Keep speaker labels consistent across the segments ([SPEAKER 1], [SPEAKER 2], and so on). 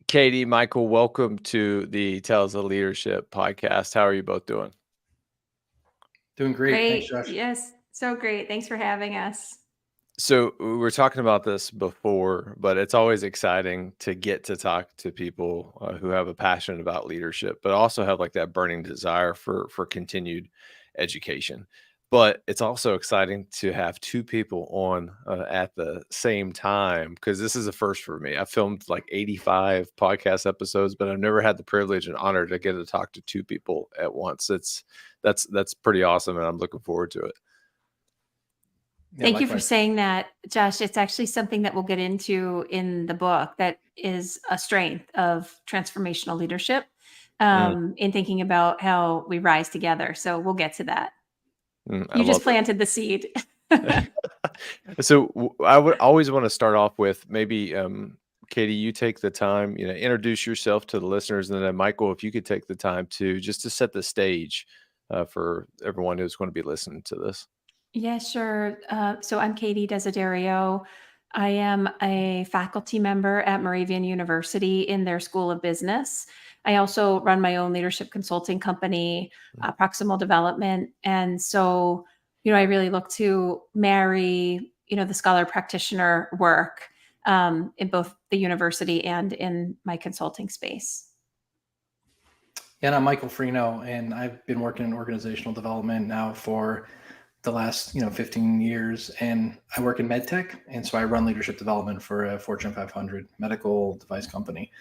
[SPEAKER 1] Katie, Michael, welcome to the Tales of Leadership podcast. How are you both doing?
[SPEAKER 2] Doing great. Thanks,
[SPEAKER 3] Great.
[SPEAKER 2] Josh.
[SPEAKER 3] Yes. So great. Thanks for having us.
[SPEAKER 1] So we were talking about this before, but it's always exciting to get to talk to people who have a passion about leadership, but also have like that burning desire for continued education. But it's also exciting to have two people on at the same time because this is a first for me. I filmed like 85 podcast episodes, but I've never had the privilege and honor to get to talk to two people at once. That's pretty awesome, and I'm looking forward to it.
[SPEAKER 2] Yeah,
[SPEAKER 3] Thank you for
[SPEAKER 2] likewise.
[SPEAKER 3] saying that, Josh. It's actually something that we'll get into in the book that is a strength of transformational leadership in thinking about how we rise together. So we'll get to that.
[SPEAKER 1] I
[SPEAKER 3] You just
[SPEAKER 1] love it.
[SPEAKER 3] planted the seed.
[SPEAKER 1] So I would always want to start off with maybe Katie, you take the time, introduce yourself to the listeners, and then Michael, if you could take the time to just to set the stage for everyone who's going to be listening to this.
[SPEAKER 3] Yeah, sure. So I'm Katie Desiderio. I am a faculty member at Moravian University in their School of Business. I also run my own leadership consulting company, Proximal Development. And so, I really look to marry, the scholar practitioner work in both the university and in my consulting space.
[SPEAKER 2] Yeah, and I'm Michael Frino, and I've been working in organizational development now for the last 15 years, and I work in medtech, and so I run leadership development for a Fortune 500 medical device company.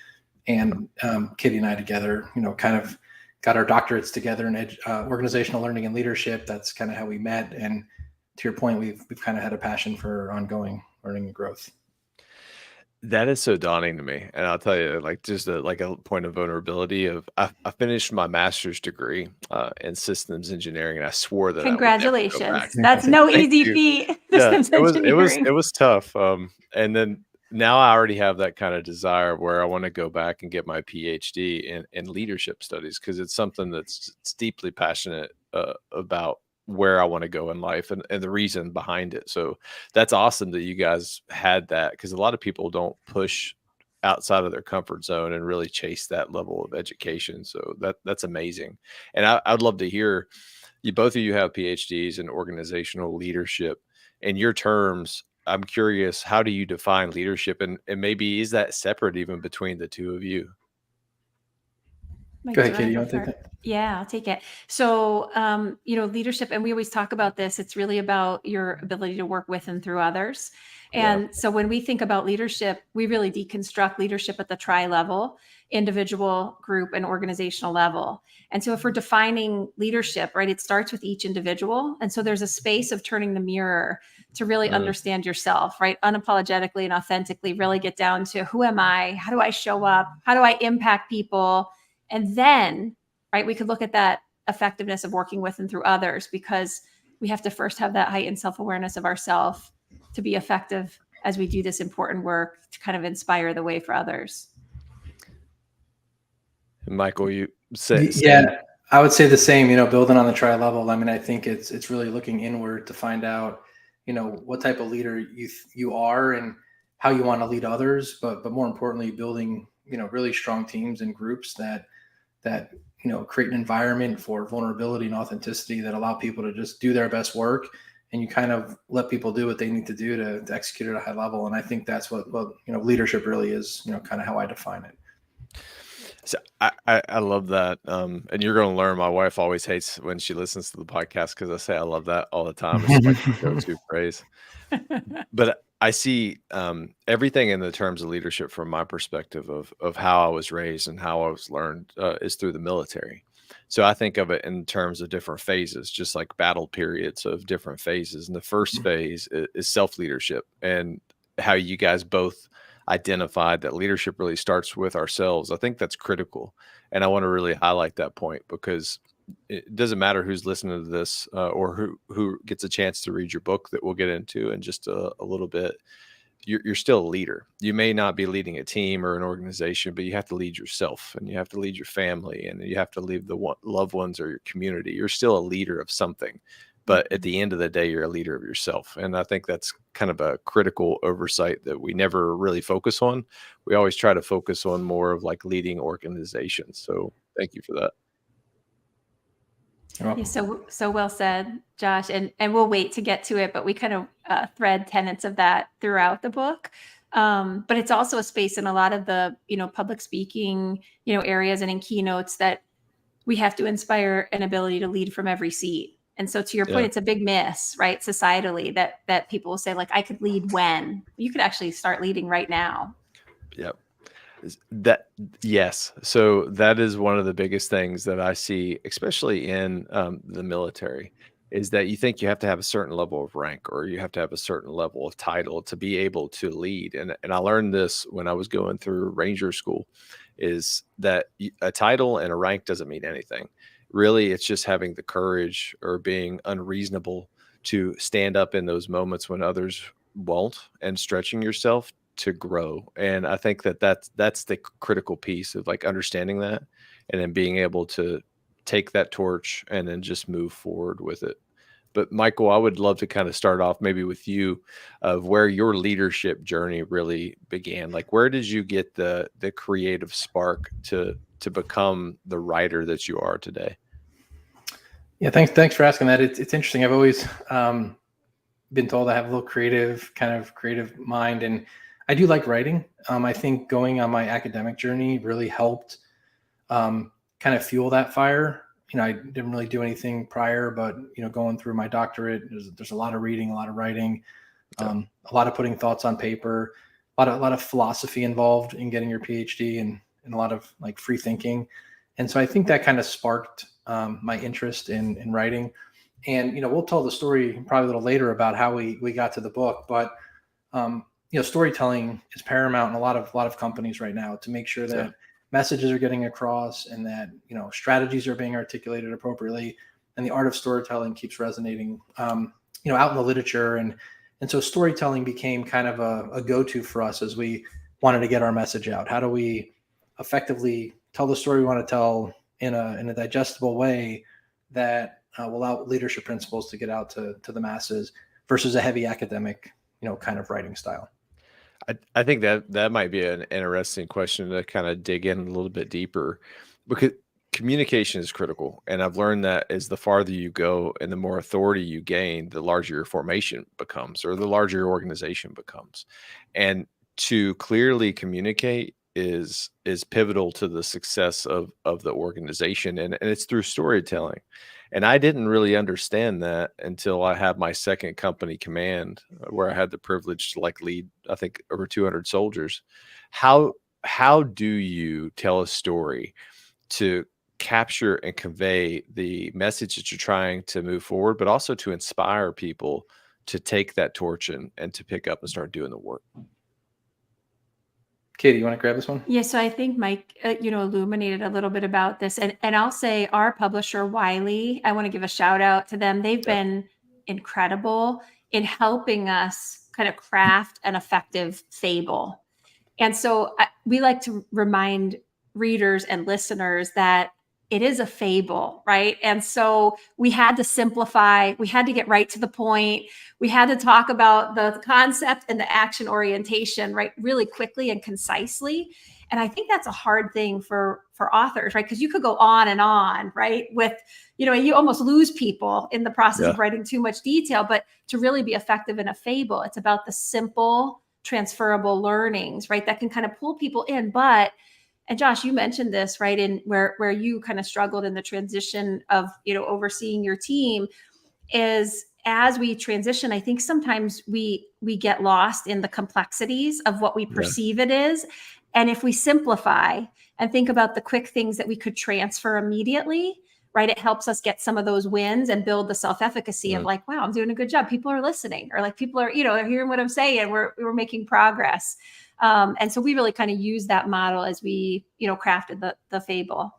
[SPEAKER 2] And Katie and I together, kind of got our doctorates together in organizational learning and leadership. That's kind of how we met. And to your point, we've kind of had a passion for ongoing learning and growth.
[SPEAKER 1] That is so daunting to me, and I'll tell you, like just like a point of vulnerability. I finished my master's degree in systems engineering, and I swore that I would never go back.
[SPEAKER 3] Congratulations. That's no
[SPEAKER 1] Thank
[SPEAKER 3] easy
[SPEAKER 1] you.
[SPEAKER 3] feat,
[SPEAKER 1] Yeah,
[SPEAKER 3] systems
[SPEAKER 1] it
[SPEAKER 3] engineering.
[SPEAKER 1] was tough. And then now I already have that kind of desire where I want to go back and get my PhD in leadership studies because it's something it's deeply passionate about where I want to go in life and the reason behind it. So that's awesome that you guys had that because a lot of people don't push outside of their comfort zone and really chase that level of education. So that's amazing. And I'd love to hear both of you have PhDs in organizational leadership. In your terms, I'm curious, how do you define leadership? And maybe is that separate even between the two of you?
[SPEAKER 3] Mike,
[SPEAKER 2] Go
[SPEAKER 3] do
[SPEAKER 2] ahead,
[SPEAKER 3] you want
[SPEAKER 2] Katie.
[SPEAKER 3] to
[SPEAKER 2] You
[SPEAKER 3] go
[SPEAKER 2] want to take
[SPEAKER 3] first?
[SPEAKER 2] that?
[SPEAKER 3] Yeah, I'll take it. So, leadership, and we always talk about this, it's really about your ability to work with and through others.
[SPEAKER 1] Yeah.
[SPEAKER 3] And so when we think about leadership, we really deconstruct leadership at the tri level, individual, group, and organizational level. And so if we're defining leadership, right, it starts with each individual. And so there's a space of turning the mirror to really understand yourself, right? Unapologetically and authentically, really get down to who am I? How do I show up? How do I impact people? And then, right, we could look at that effectiveness of working with and through others because we have to first have that heightened self-awareness of ourselves to be effective as we do this important work to kind of inspire the way for others.
[SPEAKER 1] And Michael, you say
[SPEAKER 2] Yeah, I would say the same, building on the tri level. I mean, I think it's really looking inward to find out, what type of leader you are and how you want to lead others, but more importantly, building, really strong teams and groups that create an environment for vulnerability and authenticity that allow people to just do their best work, and you kind of let people do what they need to do to execute at a high level. And I think that's what leadership really is, kind of how I define it.
[SPEAKER 1] So I love that. And you're going to learn. My wife always hates when she listens to the podcast because I say I love that all the time. It's like my go-to phrase. But I see everything in the terms of leadership from my perspective of how I was raised and how I was learned is through the military. So I think of it in terms of different phases, just like battle periods of different phases. And the first phase is self-leadership, and how you guys both identified that leadership really starts with ourselves. I think that's critical. And I want to really highlight that point because it doesn't matter who's listening to this or who gets a chance to read your book that we'll get into in just a little bit. You're still a leader. You may not be leading a team or an organization, but you have to lead yourself, and you have to lead your family, and you have to lead the loved ones or your community. You're still a leader of something. but at the end of the day, you're a leader of yourself. And I think that's kind of a critical oversight that we never really focus on. We always try to focus on more of like leading organizations. So thank you for that.
[SPEAKER 2] You're
[SPEAKER 3] Yeah,
[SPEAKER 2] welcome.
[SPEAKER 3] so well said, Josh. And we'll wait to get to it, but we kind of thread tenets of that throughout the book. But it's also a space in a lot of the public speaking areas and in keynotes that we have to inspire an ability to lead from every seat. And so to your point,
[SPEAKER 1] Yeah.
[SPEAKER 3] it's a big miss, right? Societally, that people will say, like, I could lead when. You could actually start leading right now.
[SPEAKER 1] Yep. That yes. So that is one of the biggest things that I see, especially in the military, is that you think you have to have a certain level of rank or you have to have a certain level of title to be able to lead. And I learned this when I was going through Ranger School, is that a title and a rank doesn't mean anything. Really, it's just having the courage or being unreasonable to stand up in those moments when others won't, and stretching yourself to grow. And I think that that's the critical piece of like understanding that and then being able to take that torch and then just move forward with it. But Michael, I would love to kind of start off maybe with you of where your leadership journey really began. Like where did you get the creative spark to become the writer that you are today?
[SPEAKER 2] Yeah, thanks for asking that. It's interesting. I've always been told I have a little creative mind, and I do like writing. I think going on my academic journey really helped kind of fuel that fire. I didn't really do anything prior, but going through my doctorate, there's a lot of reading, a lot of writing, a lot of putting thoughts on paper, a lot of philosophy involved in getting your PhD, and a lot of like free thinking. And so I think that kind of sparked my interest in writing. And we'll tell the story probably a little later about how we got to the book, but storytelling is paramount in a lot of companies right now to make sure that messages are getting across and that strategies are being articulated appropriately, and the art of storytelling keeps resonating out in the literature. And so storytelling became kind of a go-to for us as we wanted to get our message out. How do we effectively tell the story we want to tell in a digestible way that will allow leadership principles to get out to the masses versus a heavy academic kind of writing style?
[SPEAKER 1] I think that might be an interesting question to kind of dig in a little bit deeper, because communication is critical. And I've learned that as the farther you go and the more authority you gain, the larger your formation becomes or the larger your organization becomes. And to clearly communicate is pivotal to the success of the organization. And it's through storytelling. And I didn't really understand that until I had my second company command, where I had the privilege to like lead, I think, over 200 soldiers. How do you tell a story to capture and convey the message that you're trying to move forward, but also to inspire people to take that torch and to pick up and start doing the work?
[SPEAKER 2] Katie, you want to grab this one?
[SPEAKER 3] Yeah, so I think Mike, illuminated a little bit about this, and I'll say our publisher Wiley. I want to give a shout out to them. They've
[SPEAKER 1] Yeah.
[SPEAKER 3] been incredible in helping us kind of craft an effective fable. And so we like to remind readers and listeners that it is a fable, right? And so we had to simplify, we had to get right to the point. We had to talk about the concept and the action orientation, right, really quickly and concisely. And I think that's a hard thing for authors, right? Because you could go on and on, right? With, you almost lose people in the process
[SPEAKER 1] Yeah.
[SPEAKER 3] of writing too much detail. But to really be effective in a fable, it's about the simple, transferable learnings, right? That can kind of pull people in. And Josh, you mentioned this, right? In where you kind of struggled in the transition of, overseeing your team, is as we transition, I think sometimes we get lost in the complexities of what we
[SPEAKER 1] Yeah.
[SPEAKER 3] perceive it is. And if we simplify and think about the quick things that we could transfer immediately, right, it helps us get some of those wins and build the self-efficacy of like, wow, I'm doing a good job. People are listening, or like people are, they're hearing what I'm saying. We're making progress. And so we really kind of use that model as we, crafted the fable.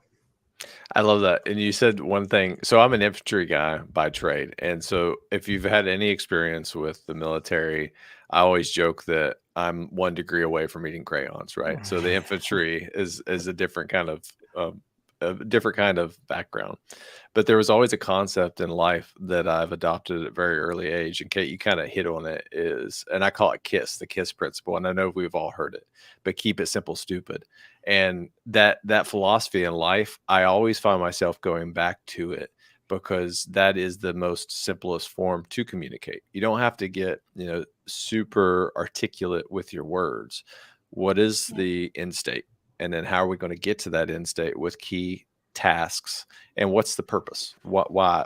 [SPEAKER 1] I love that. And you said one thing. So I'm an infantry guy by trade. And so if you've had any experience with the military, I always joke that I'm 1 degree away from eating crayons, right? So the infantry is a different kind of a different kind of background. But there was always a concept in life that I've adopted at a very early age, and Kate, you kind of hit on it, is, and I call it KISS, the KISS principle. And I know we've all heard it, but keep it simple, stupid. And that philosophy in life, I always find myself going back to it because that is the most simplest form to communicate. You don't have to get, super articulate with your words. What is
[SPEAKER 3] Yeah.
[SPEAKER 1] the end state? And then how are we going to get to that end state with key tasks? And what's the purpose? Why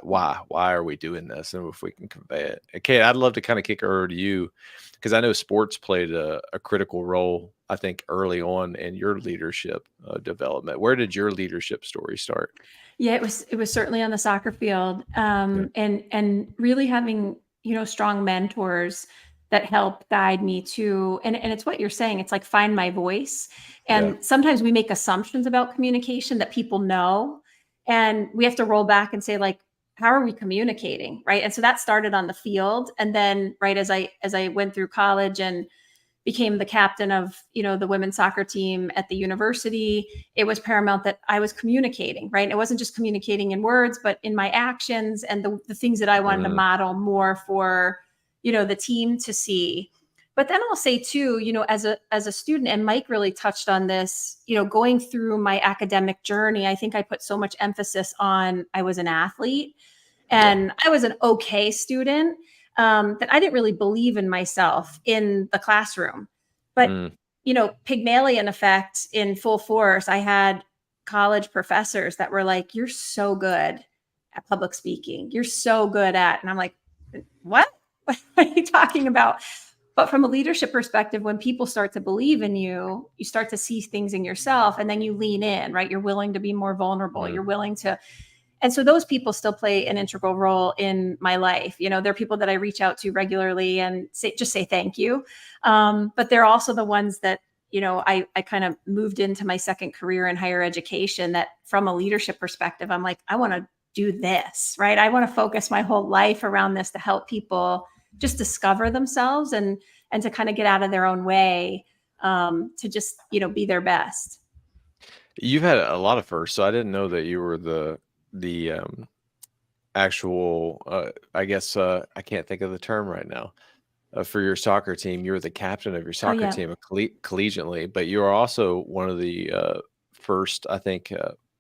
[SPEAKER 1] are we doing this? And if we can convey it. Okay, I'd love to kind of kick it over to you because I know sports played a critical role, I think, early on in your leadership development. Where did your leadership story start?
[SPEAKER 3] Yeah, it was certainly on the soccer field,
[SPEAKER 1] Yeah.
[SPEAKER 3] and really having strong mentors that help guide me to, and it's what you're saying. It's like find my voice,
[SPEAKER 1] Yeah.
[SPEAKER 3] and sometimes we make assumptions about communication that people know, and we have to roll back and say like, how are we communicating, right? And so that started on the field, and then right as I went through college and became the captain of the women's soccer team at the university, it was paramount that I was communicating, right? And it wasn't just communicating in words, but in my actions and the things that I wanted to
[SPEAKER 1] Mm,
[SPEAKER 3] model more for the team to see. But then I'll say too, as a student, and Mike really touched on this, going through my academic journey, I think I put so much emphasis on I was an athlete
[SPEAKER 1] yeah.
[SPEAKER 3] and I was an okay student, that I didn't really believe in myself in the classroom. But,
[SPEAKER 1] Mm,
[SPEAKER 3] Pygmalion effect in full force. I had college professors that were like, "You're so good at public speaking. You're so good at," and I'm like, "What? What are you talking about?" But from a leadership perspective, when people start to believe in you, you start to see things in yourself and then you lean in, right? You're willing to be more vulnerable.
[SPEAKER 1] mm.
[SPEAKER 3] You're willing to, and so those people still play an integral role in my life. They're people that I reach out to regularly and say thank you. But they're also the ones that, I kind of moved into my second career in higher education, that from a leadership perspective, I'm like, I want to do this, right? I want to focus my whole life around this to help people just discover themselves and to kind of get out of their own way, to just, be their best.
[SPEAKER 1] You've had a lot of firsts, so I didn't know that you were the actual. I guess I can't think of the term right now. For your soccer team, you were the captain of your
[SPEAKER 3] Oh
[SPEAKER 1] soccer
[SPEAKER 3] yeah.
[SPEAKER 1] team collegiately, but you are also one of the first, I think,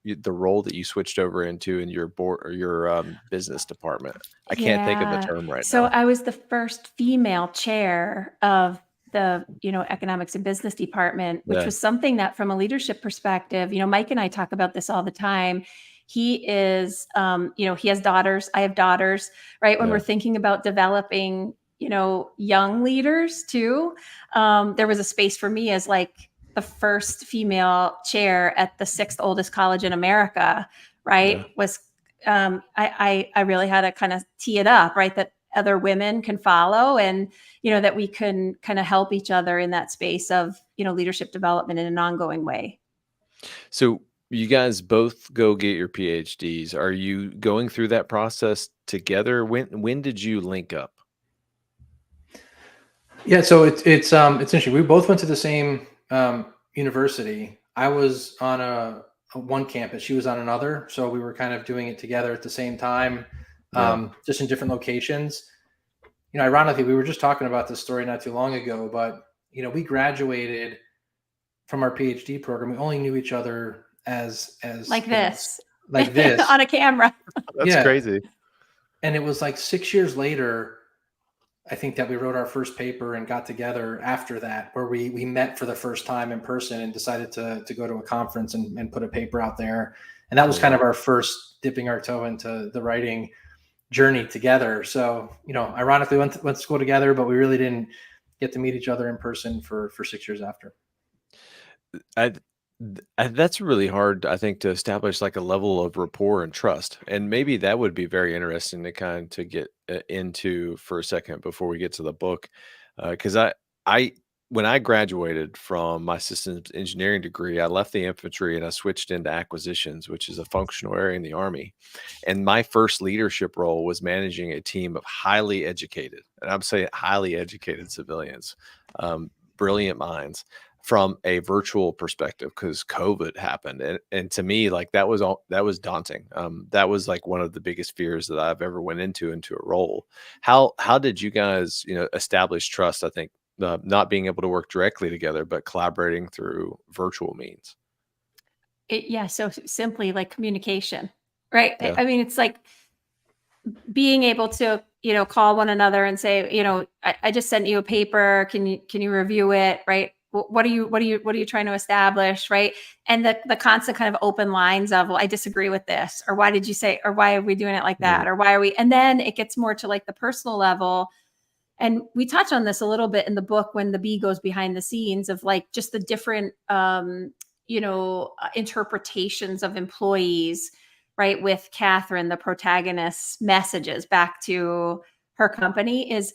[SPEAKER 1] the role that you switched over into in your board or your business department. I can't think of the
[SPEAKER 3] Yeah.
[SPEAKER 1] term right
[SPEAKER 3] So
[SPEAKER 1] now.
[SPEAKER 3] I was the first female chair of the, economics and business department, which
[SPEAKER 1] Yeah,
[SPEAKER 3] was something that from a leadership perspective, Mike and I talk about this all the time. He is, he has daughters. I have daughters, right? When
[SPEAKER 1] yeah,
[SPEAKER 3] we're thinking about developing, young leaders too, there was a space for me as like the first female chair at the sixth oldest college in America,
[SPEAKER 1] yeah.
[SPEAKER 3] right? I really had to kind of tee it up, right? That other women can follow, and that we can kind of help each other in that space of leadership development in an ongoing way.
[SPEAKER 1] So you guys both go get your PhDs. Are you going through that process together? When did you link up?
[SPEAKER 2] Yeah, so it's interesting. We both went to the same university. I was on a one campus, she was on another, so we were kind of doing it together at the same time,
[SPEAKER 1] Yeah,
[SPEAKER 2] just in different locations. Ironically, we were just talking about this story not too long ago, but we graduated from our PhD program. We only knew each other as
[SPEAKER 3] Like this
[SPEAKER 2] like this.
[SPEAKER 3] on a camera.
[SPEAKER 1] that's
[SPEAKER 2] Yeah,
[SPEAKER 1] crazy.
[SPEAKER 2] and it was like 6 years later, I think, that we wrote our first paper and got together after that, where we met for the first time in person and decided to go to a conference and put a paper out there. And that was kind
[SPEAKER 1] Yeah.
[SPEAKER 2] of our first dipping our toe into the writing journey together. So, ironically went to school together, but we really didn't get to meet each other in person for 6 years after.
[SPEAKER 1] I that's really hard, I think, to establish like a level of rapport and trust. And maybe that would be very interesting to kind to get into for a second before we get to the book. Because I, when I graduated from my systems engineering degree, I left the infantry and I switched into acquisitions, which is a functional area in the Army. And my first leadership role was managing a team of highly educated, and I'm saying highly educated civilians, brilliant minds from a virtual perspective because COVID happened. And to me, like that was daunting. That was like one of the biggest fears that I've ever went into a role. How did you guys, establish trust? I think not being able to work directly together, but collaborating through virtual means.
[SPEAKER 3] Yeah, so simply like communication, right?
[SPEAKER 1] Yeah.
[SPEAKER 3] I mean, it's like being able to, call one another and say, I just sent you a paper. Can you review it? Right. What are you trying to establish? Right. And the constant kind of open lines of, well, I disagree with this, or why did you say, or why are we doing it like
[SPEAKER 1] Mm,
[SPEAKER 3] that? Or why are we, and then it gets more to like the personal level. And we touch on this a little bit in the book when the bee goes behind the scenes of like just the different interpretations of employees, right? With Catherine, the protagonist's messages back to her company is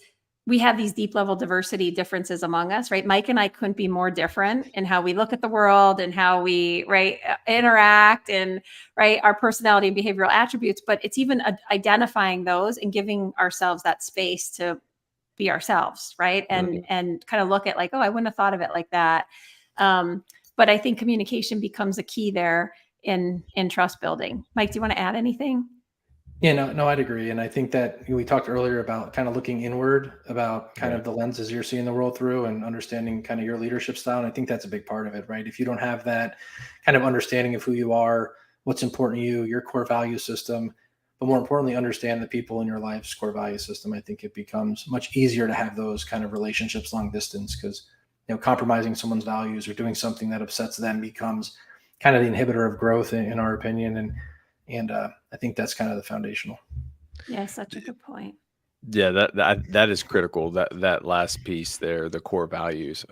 [SPEAKER 3] we have these deep level diversity differences among us, right? Mike and I couldn't be more different in how we look at the world and how we, right, interact and, right, our personality and behavioral attributes. But it's even identifying those and giving ourselves that space to be ourselves, right? And
[SPEAKER 1] mhm.
[SPEAKER 3] and kind of look at like, oh, I wouldn't have thought of it like that. Um, but I think communication becomes a key there in trust building. Mike, do you want to add anything?
[SPEAKER 2] Yeah, no, I'd agree. And I think that we talked earlier about kind of looking inward about kind
[SPEAKER 1] Right.
[SPEAKER 2] of the lenses you're seeing the world through and understanding kind of your leadership style. And I think that's a big part of it, right? If you don't have that kind of understanding of who you are, what's important to you, your core value system, but more importantly, understand the people in your life's core value system, I think it becomes much easier to have those kind of relationships long distance because, compromising someone's values or doing something that upsets them becomes kind of the inhibitor of growth in our opinion. And I think that's kind of the foundational.
[SPEAKER 3] Yeah, such a good point.
[SPEAKER 1] Yeah, that is critical. That last piece there, the core values,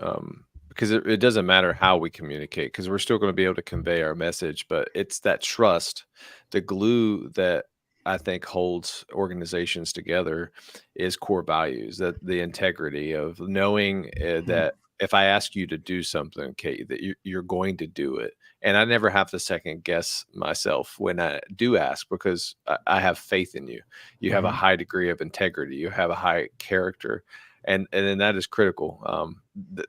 [SPEAKER 1] because it doesn't matter how we communicate, because we're still going to be able to convey our message, but it's that trust, the glue that I think holds organizations together is core values. That the integrity of knowing
[SPEAKER 2] Mhm.
[SPEAKER 1] that if I ask you to do something, Kate, that you're going to do it, and I never have to second guess myself when I do ask because I have faith in you. You have a
[SPEAKER 2] Mhm.
[SPEAKER 1] high degree of integrity, you have a high character, and then that is critical.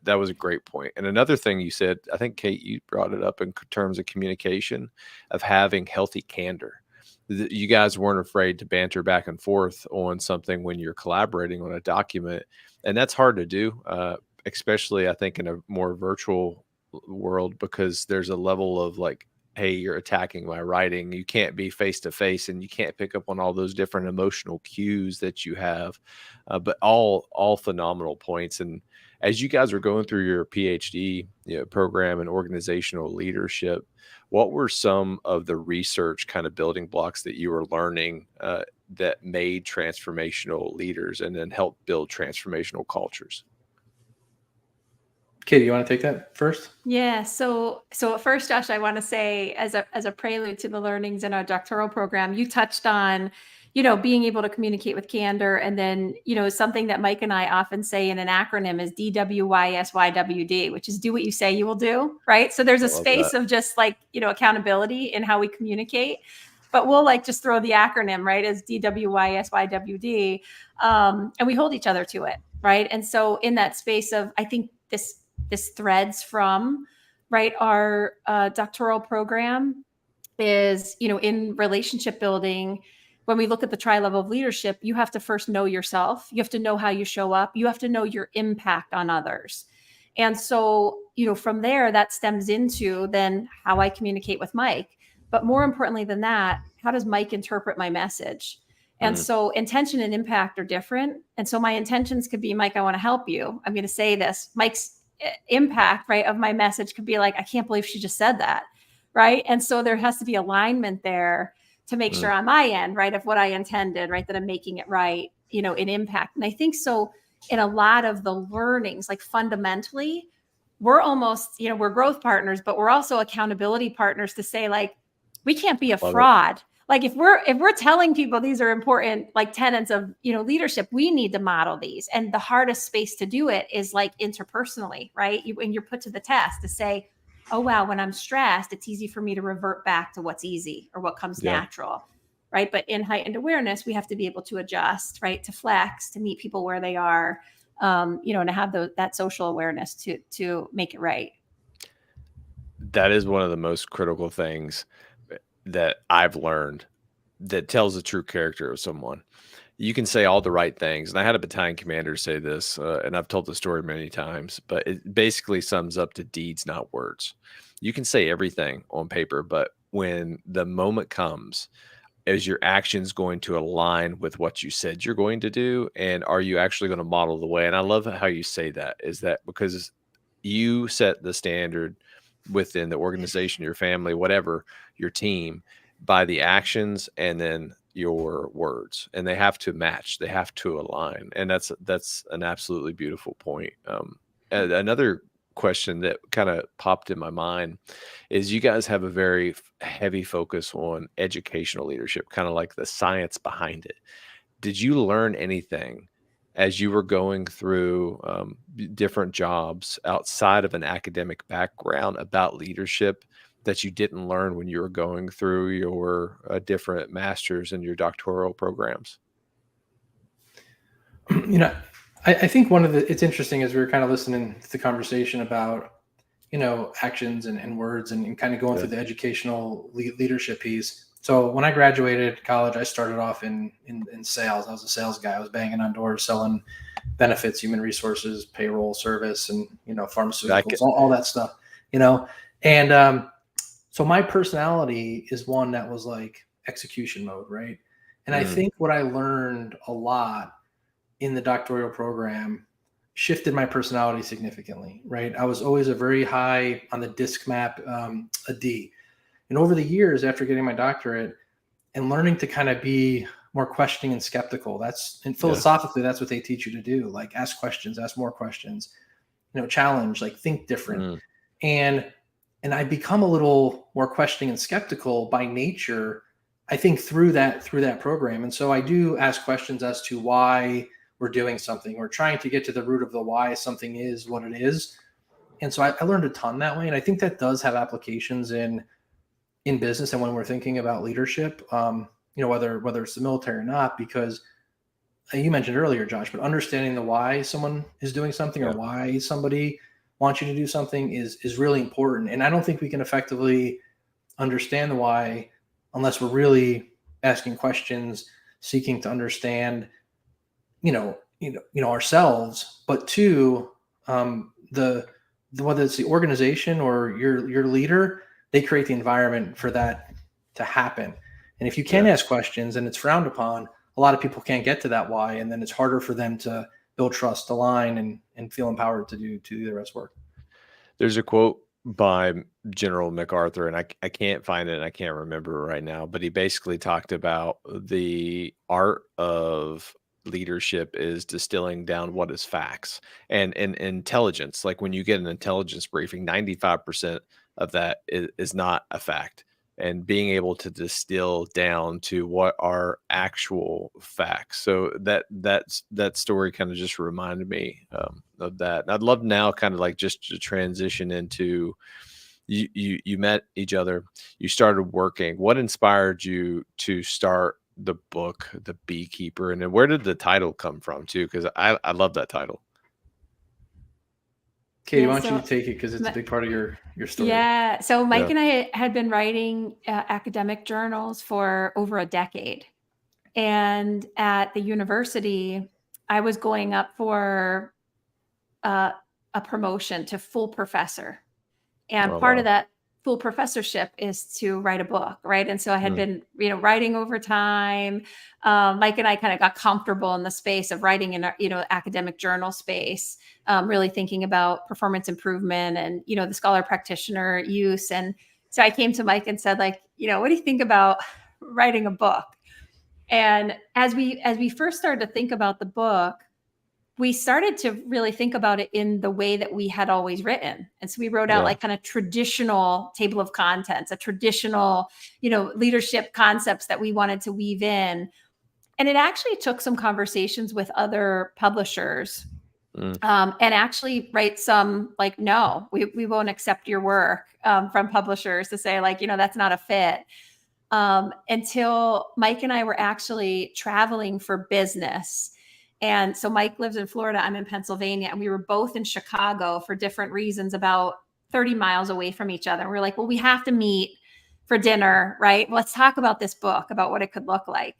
[SPEAKER 1] That was a great point. And another thing you said, I think Kate, you brought it up in terms of communication, of having healthy candor. You guys weren't afraid to banter back and forth on something when you're collaborating on a document, and that's hard to do, especially I think in a more virtual world because there's a level of like, hey, you're attacking my writing. You can't be face to face, and you can't pick up on all those different emotional cues that you have. But all phenomenal points. And as you guys were going through your PhD, program in organizational leadership, what were some of the research kind of building blocks that you were learning that made transformational leaders and then help build transformational cultures?
[SPEAKER 2] Katie, you want to take that first?
[SPEAKER 3] Yeah. So at first, Josh, I want to say as a prelude to the learnings in our doctoral program, you touched on, being able to communicate with candor. And then, something that Mike and I often say in an acronym is DWYSYWD, which is do what you say you will do. Right. So there's
[SPEAKER 1] I
[SPEAKER 3] a
[SPEAKER 1] love that.
[SPEAKER 3] space of just like, accountability in how we communicate. But we'll like just throw the acronym, right, as DWYSYWD. And we hold each other to it. Right. And so in that space of, I think this threads from, right, our doctoral program is, in relationship building. When we look at the tri-level of leadership, you have to first know yourself, you have to know how you show up, you have to know your impact on others. And so, from there that stems into then how I communicate with Mike, but more importantly than that, how does Mike interpret my message? And
[SPEAKER 1] Mm,
[SPEAKER 3] so intention and impact are different. And so my intentions could be, Mike, I want to help you, I'm going to say this. Mike's impact, right, of my message could be like, I can't believe she just said that. Right. And so there has to be alignment there to make
[SPEAKER 1] mm,
[SPEAKER 3] sure on my end, right, of what I intended, right, that I'm making it right, in impact. And I think so in a lot of the learnings, like fundamentally, we're almost, we're growth partners, but we're also accountability partners to say, like, we can't be a
[SPEAKER 1] love it.
[SPEAKER 3] fraud. Like if we're telling people these are important like tenets of leadership, we need to model these. And the hardest space to do it is like interpersonally, right? When you're put to the test to say, oh wow, when I'm stressed, it's easy for me to revert back to what's easy or what comes
[SPEAKER 1] Yeah.
[SPEAKER 3] natural. Right. But in heightened awareness, we have to be able to adjust, right? To flex, to meet people where they are, and to have that social awareness to make it right.
[SPEAKER 1] That is one of the most critical things that I've learned that tells the true character of someone. You can say all the right things, and I had a battalion commander say this, and I've told the story many times, but it basically sums up to deeds, not words. You can say everything on paper, but when the moment comes, is your actions going to align with what you said you're going to do? And are you actually going to model the way? And I love how you say that, is that because you set the standard within the organization, your family, whatever, your team, by the actions and then your words, and they have to match, they have to align. And that's an absolutely beautiful point. And another question that kind of popped in my mind is you guys have a very heavy focus on educational leadership, kind of like the science behind it. Did you learn anything as you were going through different jobs outside of an academic background about leadership that you didn't learn when you were going through your different masters and your doctoral programs?
[SPEAKER 2] You know, I think one of the, it's interesting as we were kind of listening to the conversation about, actions and words and kind of going
[SPEAKER 1] Yeah.
[SPEAKER 2] through the educational leadership piece. So when I graduated college, I started off in sales. I was a sales guy. I was banging on doors selling benefits, human resources, payroll, service, and pharmaceuticals, all that stuff. And so my personality is one that was like execution mode, right? And I think what I learned a lot in the doctoral program shifted my personality significantly, right? I was always a very high on the disc map, a D. And over the years, after getting my doctorate and learning to kind of be more questioning and skeptical, and philosophically, that's what they teach you to do. Like ask questions, ask more questions, challenge, like think different.
[SPEAKER 1] Mm.
[SPEAKER 2] And I become a little more questioning and skeptical by nature, I think through that program. And so I do ask questions as to why we're doing something. We're trying to get to the root of the why something is what it is. And so I learned a ton that way. And I think that does have applications in business and when we're thinking about leadership, whether it's the military or not, because you mentioned earlier, Josh, but understanding the why someone is doing something or why somebody wants you to do something is really important. And I don't think we can effectively understand the why unless we're really asking questions, seeking to understand, ourselves, but two, whether it's the organization or your leader, they create the environment for that to happen. And if you can't ask questions and it's frowned upon, a lot of people can't get to that why, and then it's harder for them to build trust, align, and feel empowered to do the rest work.
[SPEAKER 1] There's a quote by General MacArthur, and I can't find it and I can't remember right now, but he basically talked about the art of leadership is distilling down what is facts and intelligence. Like when you get an intelligence briefing, 95% of that is not a fact. And being able to distill down to what are actual facts. So that story kind of just reminded me of that. And I'd love now kind of like just to transition into you met each other, you started working. What inspired you to start the book, The Beekeeper? And then where did the title come from too? Because I love that title.
[SPEAKER 2] Katie, why don't you take it, because it's a big part of your story.
[SPEAKER 3] Yeah. So Mike
[SPEAKER 1] Yeah.
[SPEAKER 3] and I had been writing academic journals for over a decade. And at the university, I was going up for a promotion to full professor. And
[SPEAKER 1] Oh,
[SPEAKER 3] part of
[SPEAKER 1] wow.
[SPEAKER 3] that full professorship is to write a book, right? And so I had
[SPEAKER 1] Mm.
[SPEAKER 3] been, writing over time. Mike and I kind of got comfortable in the space of writing in, academic journal space, really thinking about performance improvement and, the scholar practitioner use. And so I came to Mike and said, like, what do you think about writing a book? And as we first started to think about the book, we started to really think about it in the way that we had always written. And so we wrote out
[SPEAKER 1] Yeah.
[SPEAKER 3] like kind of traditional table of contents, a traditional, leadership concepts that we wanted to weave in. And it actually took some conversations with other publishers,
[SPEAKER 1] Mm.
[SPEAKER 3] and actually write some like, no, we won't accept your work, from publishers, to say like, that's not a fit. Until Mike and I were actually traveling for business. And so Mike lives in Florida, I'm in Pennsylvania, and we were both in Chicago for different reasons about 30 miles away from each other. And we're like, well, we have to meet for dinner, right? Let's talk about this book, about what it could look like.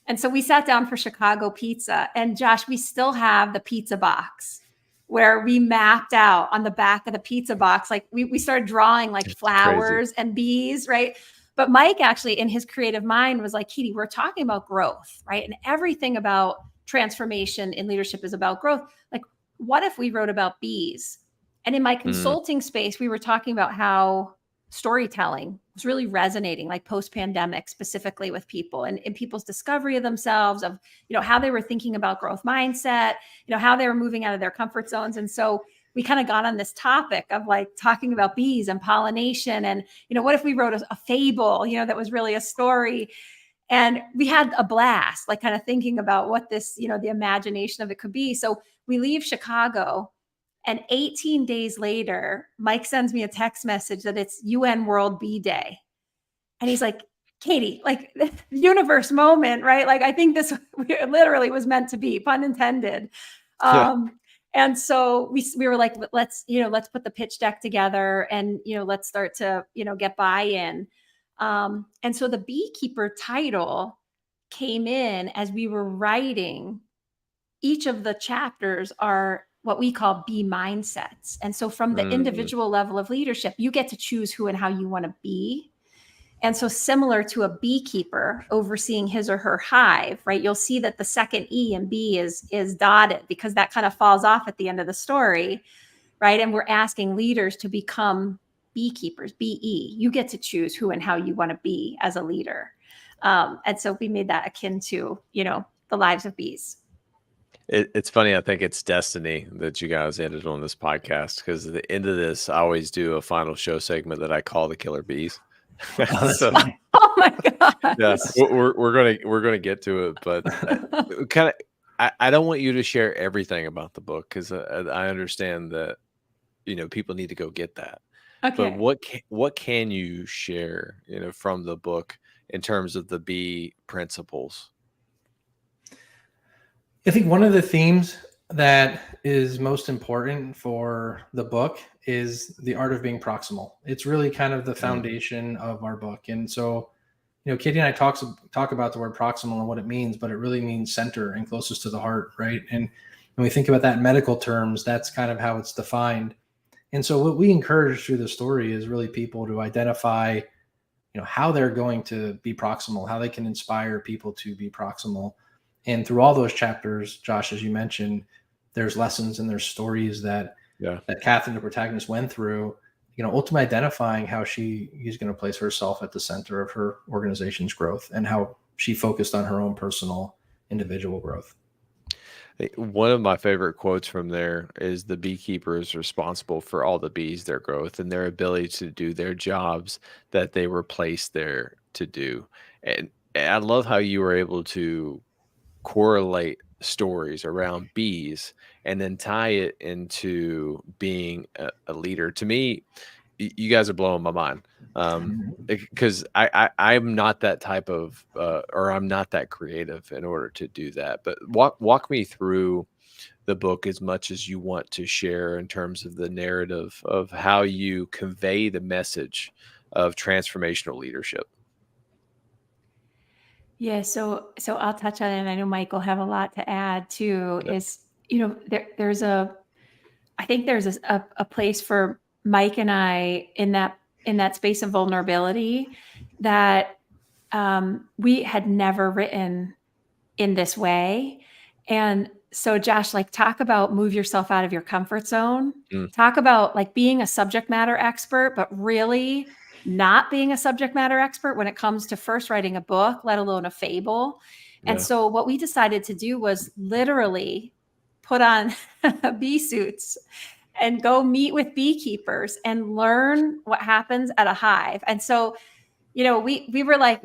[SPEAKER 3] And so we sat down for Chicago pizza. And Josh, we still have the pizza box where we mapped out on the back of the pizza box. Like we started drawing like
[SPEAKER 1] It's crazy.
[SPEAKER 3] flowers and bees, right? But Mike actually in his creative mind was like, Katie, we're talking about growth, right? And everything about transformation in leadership is about growth. Like, what if we wrote about bees? And in my consulting space, we were talking about how storytelling was really resonating, like post-pandemic, specifically with people and in people's discovery of themselves, of, how they were thinking about growth mindset, how they were moving out of their comfort zones. And so we kind of got on this topic of like talking about bees and pollination. And, what if we wrote a fable, that was really a story? And we had a blast, like kind of thinking about what this, the imagination of it could be. So we leave Chicago, and 18 days later, Mike sends me a text message that it's UN World Bee Day. And he's like, Katie, like universe moment, right? Like, I think this literally was meant to be, pun intended.
[SPEAKER 1] Yeah.
[SPEAKER 3] And so we were like, let's put the pitch deck together and, let's start to, get buy-in. And so the Beekeeper title came in as we were writing. Each of the chapters are what we call bee mindsets. And so from the individual level of leadership, you get to choose who and how you want to be. And so similar to a beekeeper overseeing his or her hive, right? You'll see that the second E in bee is dotted because that kind of falls off at the end of the story, right? And we're asking leaders to become beekeepers, BE. You get to choose who and how you want to be as a leader. And so we made that akin to, the lives of bees.
[SPEAKER 1] It's funny. I think it's destiny that you guys ended on this podcast, because at the end of this, I always do a final show segment that I call the Killer Bees.
[SPEAKER 2] Oh, that's
[SPEAKER 1] So,
[SPEAKER 2] funny.
[SPEAKER 3] Oh my God.
[SPEAKER 1] yeah, we're gonna get to it, but kind of, I don't want you to share everything about the book, because I understand that people need to go get that. But
[SPEAKER 3] Okay.
[SPEAKER 1] what can you share from the book in terms of the bee principles?
[SPEAKER 2] I think one of the themes that is most important for the book is the art of being proximal. It's really kind of the foundation of our book. And so, Katie and I talk about the word proximal and what it means, but it really means center and closest to the heart, right? And when we think about that in medical terms, that's kind of how it's defined. And so what we encourage through the story is really people to identify, how they're going to be proximal, how they can inspire people to be proximal. And through all those chapters, Josh, as you mentioned, there's lessons and there's stories that Catherine, the protagonist, went through, ultimately identifying how she is going to place herself at the center of her organization's growth and how she focused on her own personal individual growth.
[SPEAKER 1] One of my favorite quotes from there is, the beekeeper is responsible for all the bees, their growth, and their ability to do their jobs that they were placed there to do. And I love how you were able to correlate stories around bees and then tie it into being a leader. To me, you guys are blowing my mind, because I'm not that type of or I'm not that creative in order to do that. But walk me through the book as much as you want to share in terms of the narrative of how you convey the message of transformational leadership.
[SPEAKER 3] Yeah, so I'll touch on it, and I know Mike will have a lot to add too.
[SPEAKER 1] Yeah.
[SPEAKER 3] Is I think there's a place for Mike and I in that space of vulnerability that we had never written in this way. And so, Josh, like, talk about move yourself out of your comfort zone.
[SPEAKER 1] Mm.
[SPEAKER 3] Talk about like being a subject matter expert, but really not being a subject matter expert when it comes to first writing a book, let alone a fable. And
[SPEAKER 1] Yeah.
[SPEAKER 3] so what we decided to do was literally put on bee suits and go meet with beekeepers and learn what happens at a hive. And so, we were like,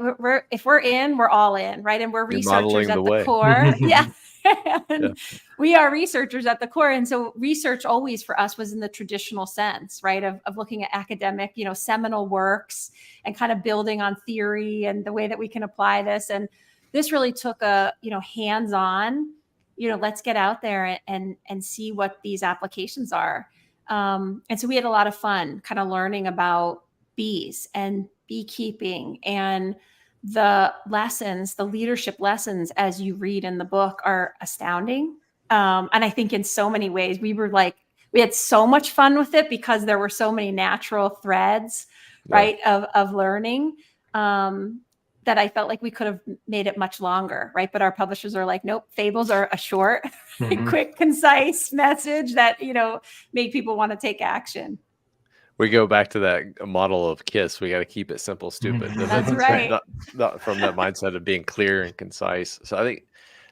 [SPEAKER 3] if we're in, we're all in, right? And we're
[SPEAKER 1] You're
[SPEAKER 3] researchers
[SPEAKER 1] modeling the
[SPEAKER 3] at the
[SPEAKER 1] way.
[SPEAKER 3] core. Yeah.
[SPEAKER 1] Yeah.
[SPEAKER 3] And we are researchers at the core. And so research always for us was in the traditional sense, right? Of looking at academic, seminal works and kind of building on theory and the way that we can apply this. And this really took a, hands-on, let's get out there and see what these applications are. And so we had a lot of fun kind of learning about bees and beekeeping, and the lessons, the leadership lessons, as you read in the book, are astounding. And I think in so many ways, we had so much fun with it because there were so many natural threads,
[SPEAKER 1] Yeah.
[SPEAKER 3] right, of learning, that I felt like we could have made it much longer, right? But our publishers are like, nope, fables are a short, quick, concise message that, make people want to take action.
[SPEAKER 1] We go back to that model of KISS. We got to keep it simple, stupid.
[SPEAKER 3] That's right.
[SPEAKER 1] Not from that mindset of being clear and concise. So I think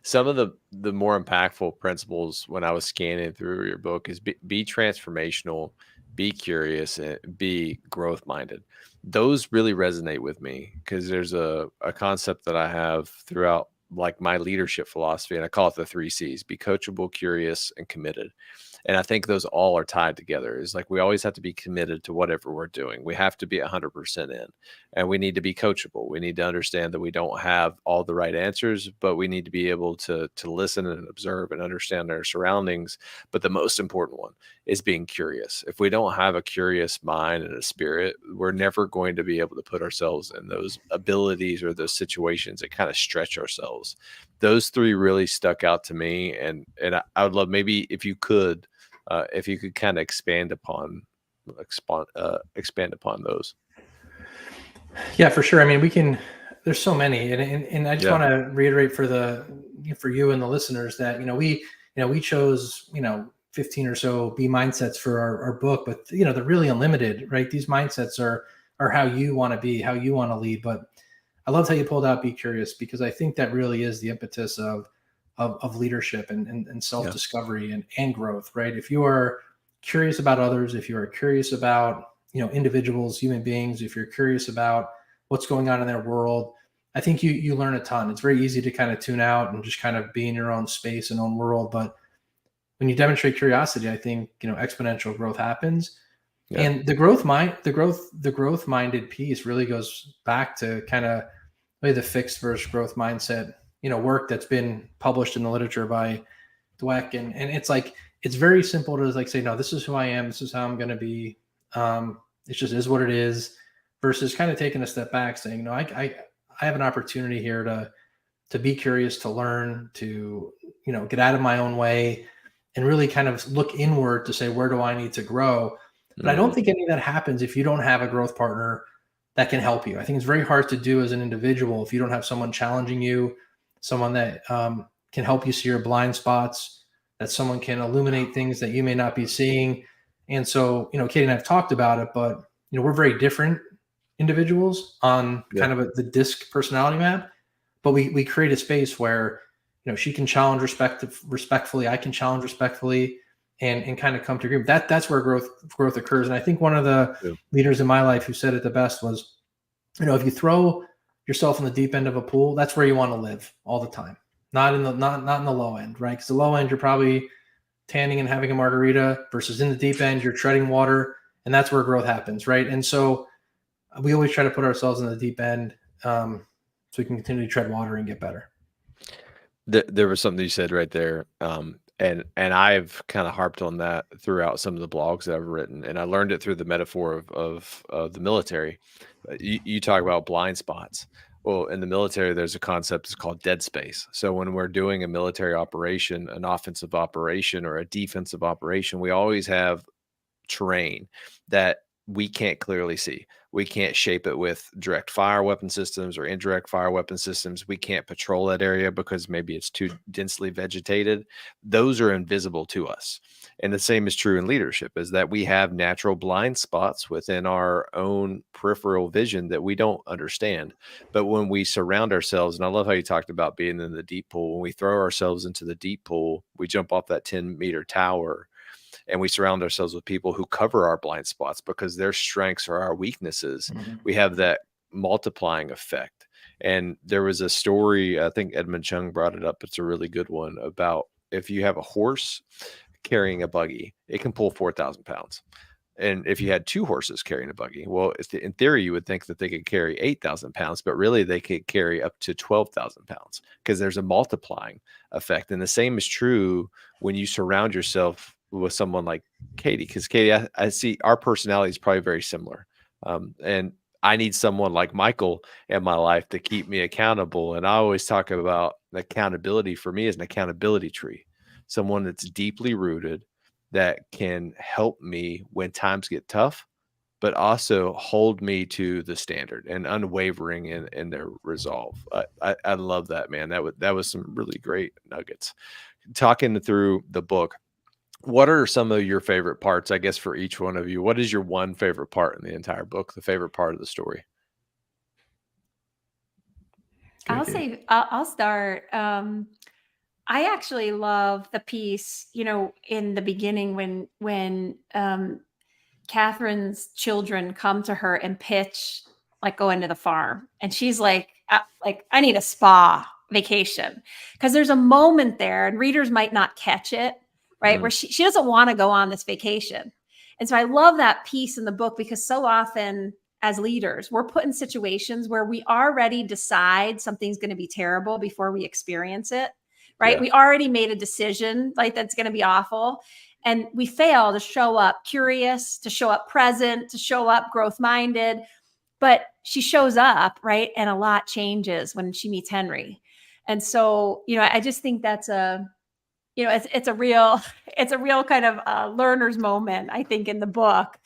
[SPEAKER 1] some of the more impactful principles when I was scanning through your book is be transformational, be curious, and be growth minded. Those really resonate with me because there's a concept that I have throughout like my leadership philosophy, and I call it the 3 C's: be coachable, curious, and committed. And I think those all are tied together. It's like we always have to be committed to whatever we're doing. We have to be 100% in, and we need to be coachable. We need to understand that we don't have all the right answers, but we need to be able to listen and observe and understand our surroundings. But the most important one is being curious. If we don't have a curious mind and a spirit, we're never going to be able to put ourselves in those abilities or those situations that kind of stretch ourselves. Those three really stuck out to me, and I would love maybe if you could kind of expand upon those.
[SPEAKER 2] Yeah, for sure. I mean, there's so many, and I just
[SPEAKER 1] Yeah.
[SPEAKER 2] want to reiterate for you and the listeners that, we chose, 15 or so B mindsets for our book, but they're really unlimited, right? These mindsets are how you want to be, how you want to lead. But I loved how you pulled out be curious, because I think that really is the impetus of leadership and self-discovery and growth, right? If you are curious about others, if you are curious about, individuals, human beings, if you're curious about what's going on in their world, I think you learn a ton. It's very easy to kind of tune out and just kind of be in your own space and own world. But when you demonstrate curiosity, I think, exponential growth happens.
[SPEAKER 1] Yeah.
[SPEAKER 2] And the growth minded piece really goes back to kind of the fixed versus growth mindset, work that's been published in the literature by Dweck. And it's like, it's very simple to like say, no, this is who I am. This is how I'm going to be. It just is what it is, versus kind of taking a step back saying, no, I have an opportunity here to be curious, to learn, to, get out of my own way and really kind of look inward to say, where do I need to grow? But I don't think any of that happens if you don't have a growth partner that can help you. I think it's very hard to do as an individual if you don't have someone challenging you, someone that can help you see your blind spots, that someone can illuminate things that you may not be seeing. And so, Katie and I have talked about it, but, we're very different individuals on kind of the DISC personality map, but we create a space where, she can challenge respectfully, I can challenge respectfully, and kind of come to agreement. That's where growth occurs. And I think one of the leaders in my life who said it the best was, if you throw yourself in the deep end of a pool, that's where you want to live all the time, not in the low end, right? Because the low end, you're probably tanning and having a margarita, versus in the deep end, you're treading water, and that's where growth happens, right? And so we always try to put ourselves in the deep end, so we can continue to tread water and get better.
[SPEAKER 1] There was something you said right there, and I've kind of harped on that throughout some of the blogs that I've written, and I learned it through the metaphor of the military. You talk about blind spots. Well, in the military, there's a concept it's called dead space. So when we're doing a military operation, an offensive operation, or a defensive operation, we always have terrain that we can't clearly see. We can't shape it with direct fire weapon systems or indirect fire weapon systems. We can't patrol that area because maybe it's too densely vegetated. Those are invisible to us. And the same is true in leadership, is that we have natural blind spots within our own peripheral vision that we don't understand. But when we surround ourselves, and I love how you talked about being in the deep pool, when we throw ourselves into the deep pool, we jump off that 10-meter tower, and we surround ourselves with people who cover our blind spots because their strengths are our weaknesses. We have that multiplying effect. And there was a story, I think Edmund Chung brought it up. It's a really good one, about if you have a horse carrying a buggy, it can pull 4,000 pounds. And if you had 2 horses carrying a buggy, well, in theory, you would think that they could carry 8,000 pounds, but really they could carry up to 12,000 pounds because there's a multiplying effect. And the same is true when you surround yourself with someone like Katie, because Katie, I see our personality is probably very similar. And I need someone like Michael in my life to keep me accountable. And I always talk about accountability for me as an accountability tree, someone that's deeply rooted that can help me when times get tough, but also hold me to the standard and unwavering in their resolve. I love that, man. That was some really great nuggets. Talking through the book, what are some of your favorite parts, I guess, for each one of you? What is your one favorite part in the entire book, the favorite part of the story?
[SPEAKER 3] I'll say I'll start. I actually love the piece, in the beginning when Catherine's children come to her and pitch like going to the farm, and she's like I need a spa vacation, because there's a moment there, and readers might not catch it, right,
[SPEAKER 1] Mm,
[SPEAKER 3] where she doesn't want to go on this vacation. And so I love that piece in the book, because so often as leaders, we're put in situations where we already decide something's going to be terrible before we experience it, right?
[SPEAKER 1] yeah,
[SPEAKER 3] We already made a decision like that's going to be awful. And we fail to show up curious, to show up present, to show up growth minded. But she shows up, right? And a lot changes when she meets Henry. And so, I just think that's it's a real, it's a real kind of learner's moment, I think, in the book.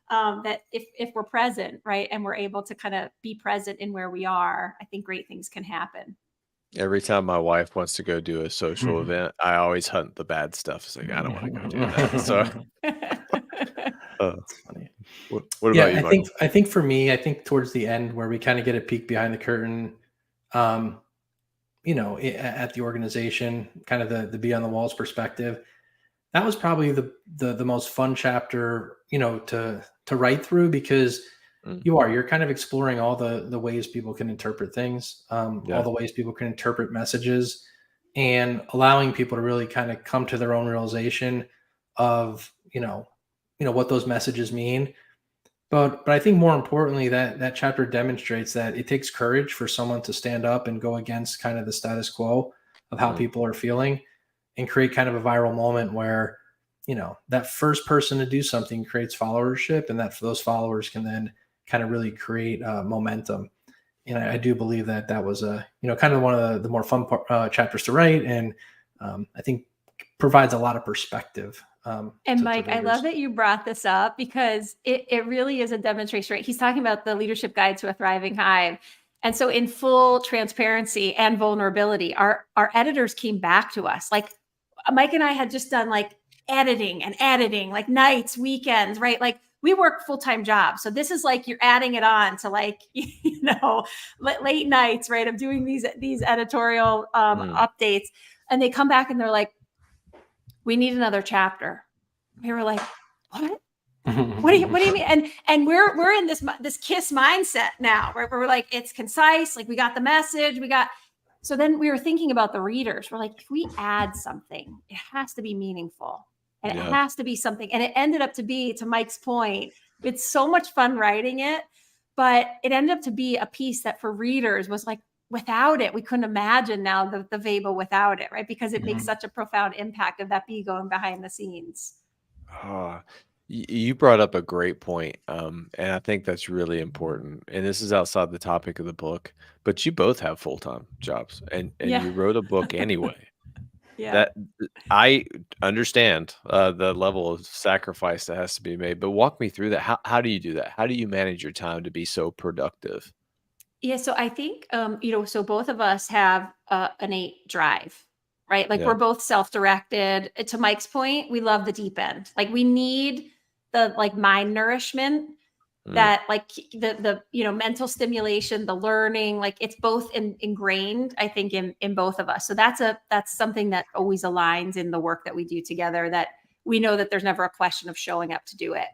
[SPEAKER 3] That if we're present, right, and we're able to kind of be present in where we are, I think great things can happen.
[SPEAKER 1] every time my wife wants to go do a social event, I always hunt the bad stuff. It's like, I don't want to go do that. So, uh,
[SPEAKER 2] Funny.
[SPEAKER 1] what
[SPEAKER 2] Yeah,
[SPEAKER 1] about you, Michael?
[SPEAKER 2] I think for me, I think towards the end where we kind of get a peek behind the curtain, um, at the organization, kind of the be on the walls perspective. That was probably the most fun chapter, to write through, because
[SPEAKER 1] Mm,
[SPEAKER 2] you're kind of exploring all the ways people can interpret things, all
[SPEAKER 1] yeah.
[SPEAKER 2] the ways people can interpret messages, and allowing people to really kind of come to their own realization of what those messages mean. But I think more importantly, that chapter demonstrates that it takes courage for someone to stand up and go against kind of the status quo of how
[SPEAKER 1] Mm,
[SPEAKER 2] people are feeling, and create kind of a viral moment where that first person to do something creates followership, and that those followers can then kind of really create momentum. And I do believe that was a kind of one of the more fun chapters to write, and I think provides a lot of perspective
[SPEAKER 3] And
[SPEAKER 2] to
[SPEAKER 3] Mike, I love
[SPEAKER 2] readers.
[SPEAKER 3] that you brought this up, because it really is a demonstration, right? He's talking about the leadership guide to a thriving hive. And so, in full transparency and vulnerability, our editors came back to us. Like, Mike and I had just done like editing, like nights, weekends, right? Like, we work full-time jobs. So this is like you're adding it on to like, late nights, right? Of doing these editorial
[SPEAKER 1] mm.
[SPEAKER 3] updates. And they come back and they're like, we need another chapter. We were like, what? What do you mean? And we're in this KISS mindset now, right? Where we're like, it's concise, like we got the message, so then we were thinking about the readers. We're like, if we add something, it has to be meaningful, and it
[SPEAKER 1] Yeah.
[SPEAKER 3] has to be something. And it ended up to be, to Mike's point, it's so much fun writing it, but it ended up to be a piece that for readers was like, without it, we couldn't imagine now the Vaba without it, right? Because it makes
[SPEAKER 2] Mhm.
[SPEAKER 3] such a profound impact of that bee going behind the scenes.
[SPEAKER 1] Ah, you brought up a great point, and I think that's really important. And this is outside the topic of the book, but you both have full-time jobs, and
[SPEAKER 3] Yeah.
[SPEAKER 1] you wrote a book anyway.
[SPEAKER 3] Yeah.
[SPEAKER 1] That I understand the level of sacrifice that has to be made, but walk me through that. How do you do that? How do you manage your time to be so productive?
[SPEAKER 3] Yeah, so I think, so both of us have innate drive, right? Like,
[SPEAKER 1] Yeah.
[SPEAKER 3] we're both self-directed. To Mike's point, we love the deep end. Like, we need the like mind nourishment,
[SPEAKER 1] Mm,
[SPEAKER 3] that like the mental stimulation, the learning, like it's both ingrained, I think, in both of us. So that's something that always aligns in the work that we do together. That we know that there's never a question of showing up to do it.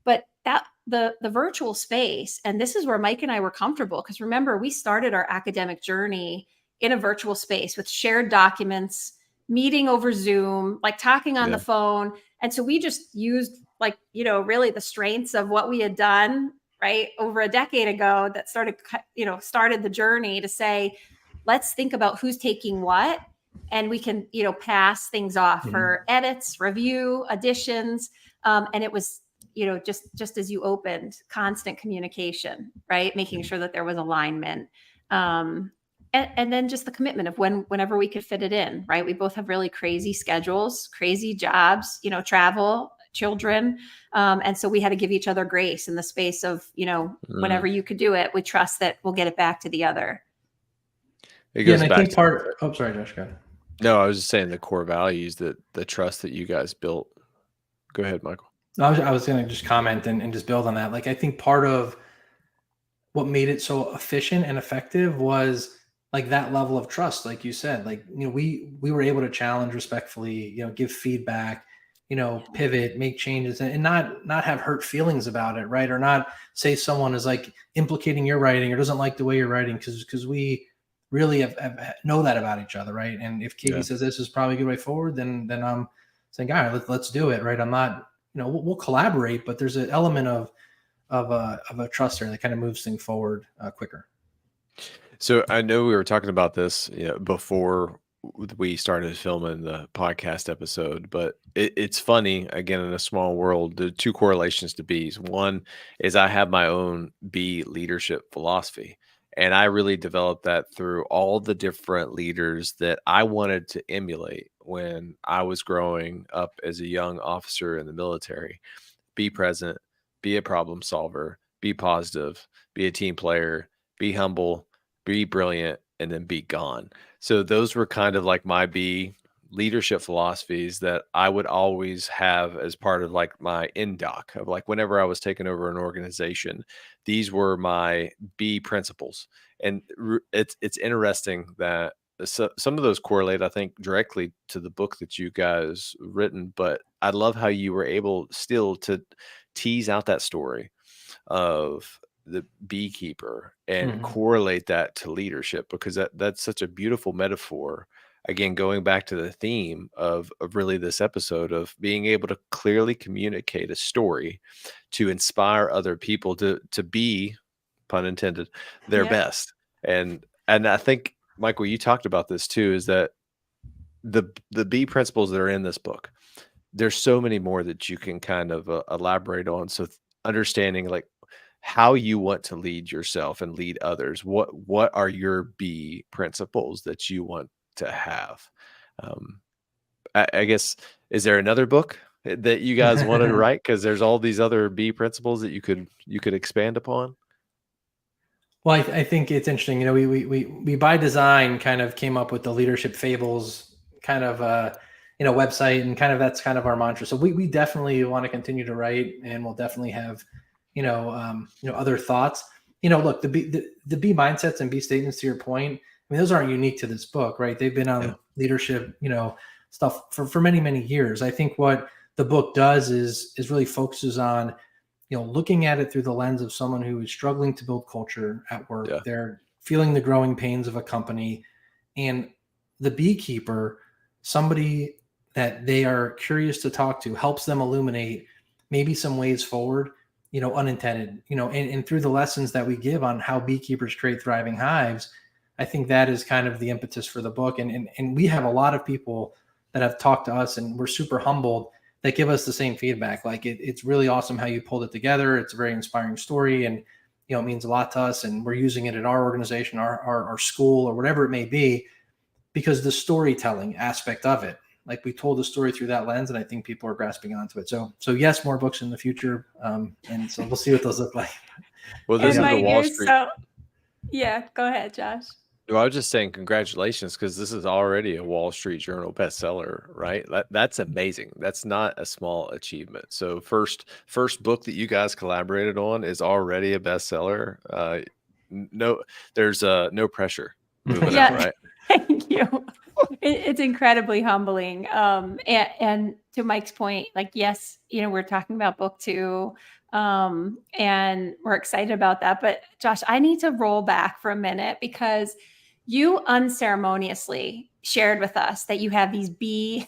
[SPEAKER 3] But that the virtual space, and this is where Mike and I were comfortable, because remember, we started our academic journey in a virtual space with shared documents, meeting over Zoom, like talking on the
[SPEAKER 1] yeah.
[SPEAKER 3] phone. And so we just used, like, really the strengths of what we had done, right, over a decade ago, that started the journey to say, let's think about who's taking what, and we can, pass things off for edits, review, additions. And it was, just as you opened, constant communication, right? Making sure that there was alignment. And then just the commitment of whenever we could fit it in, right? We both have really crazy schedules, crazy jobs, travel, children. And so we had to give each other grace in the space of, whenever you could do it, we trust that we'll get it back to the other.
[SPEAKER 1] It goes
[SPEAKER 2] and I
[SPEAKER 1] back
[SPEAKER 2] think
[SPEAKER 1] to
[SPEAKER 2] sorry, Josh, go ahead.
[SPEAKER 1] no, I was just saying the core values, that the trust that you guys built. Go ahead, Michael.
[SPEAKER 2] I was going to just comment and just build on that. Like, I think part of what made it so efficient and effective was like that level of trust. Like you said, like, we were able to challenge respectfully, give feedback, pivot, make changes, and not have hurt feelings about it. Right. Or not say someone is like implicating your writing or doesn't like the way you're writing. Cause we really have know that about each other. Right. And if Katie says this is probably a good way forward, then I'm saying, all right, let's do it. Right. I'm not, we'll collaborate, but there's an element of a trust there that kind of moves things forward quicker.
[SPEAKER 1] So I know we were talking about this, before we started filming the podcast episode, but it's funny, again, in a small world, the two correlations to B's. One is I have my own B leadership philosophy, and I really developed that through all the different leaders that I wanted to emulate when I was growing up as a young officer in the military. Be present, be a problem solver, be positive, be a team player, be humble, be brilliant, and then be gone. So those were kind of like my B leadership philosophies that I would always have as part of like my doc of like whenever I was taking over an organization, these were my B principles. And it's interesting that some of those correlate, I think, directly to the book that you guys written, but I love how you were able still to tease out that story of the beekeeper and correlate that to leadership, because that's such a beautiful metaphor. Again, going back to the theme of really this episode of being able to clearly communicate a story to inspire other people to be, pun intended, their best. And I think, Michael, you talked about this too, is that the B principles that are in this book, there's so many more that you can kind of elaborate on. So understanding like how you want to lead yourself and lead others. What are your B principles that you want to have? I guess, is there another book that you guys wanted to write? Because there's all these other B principles that you could expand upon.
[SPEAKER 2] Well, I think it's interesting. We by design kind of came up with the leadership fables kind of website, and kind of that's kind of our mantra. So we definitely want to continue to write, and we'll definitely have other thoughts. Look, the B mindsets and B statements, to your point, I mean, those aren't unique to this book, right? They've been on leadership, stuff for many, many years. I think what the book does is really focuses on, looking at it through the lens of someone who is struggling to build culture at work.
[SPEAKER 1] Yeah.
[SPEAKER 2] They're feeling the growing pains of a company, and the beekeeper, somebody that they are curious to talk to, helps them illuminate maybe some ways forward, unintended, and through the lessons that we give on how beekeepers create thriving hives. I think that is kind of the impetus for the book. And we have a lot of people that have talked to us, and we're super humbled, that give us the same feedback. Like it's really awesome how you pulled it together. It's a very inspiring story, and it means a lot to us, and we're using it in our organization, our school, or whatever it may be, because the storytelling aspect of it, like we told the story through that lens, and I think people are grasping onto it. So yes, more books in the future, and so we'll see what those look like.
[SPEAKER 1] Well, this is the Wall Street.
[SPEAKER 3] Yeah, go ahead, Josh.
[SPEAKER 1] Well, I was just saying congratulations, because this is already a Wall Street Journal bestseller, right? That's amazing. That's not a small achievement. So first book that you guys collaborated on is already a bestseller. There's no pressure moving out, right?
[SPEAKER 3] Thank you. It's incredibly humbling. And to Mike's point, like, yes, we're talking about book 2. And we're excited about that. But Josh, I need to roll back for a minute, because you unceremoniously shared with us that you have these B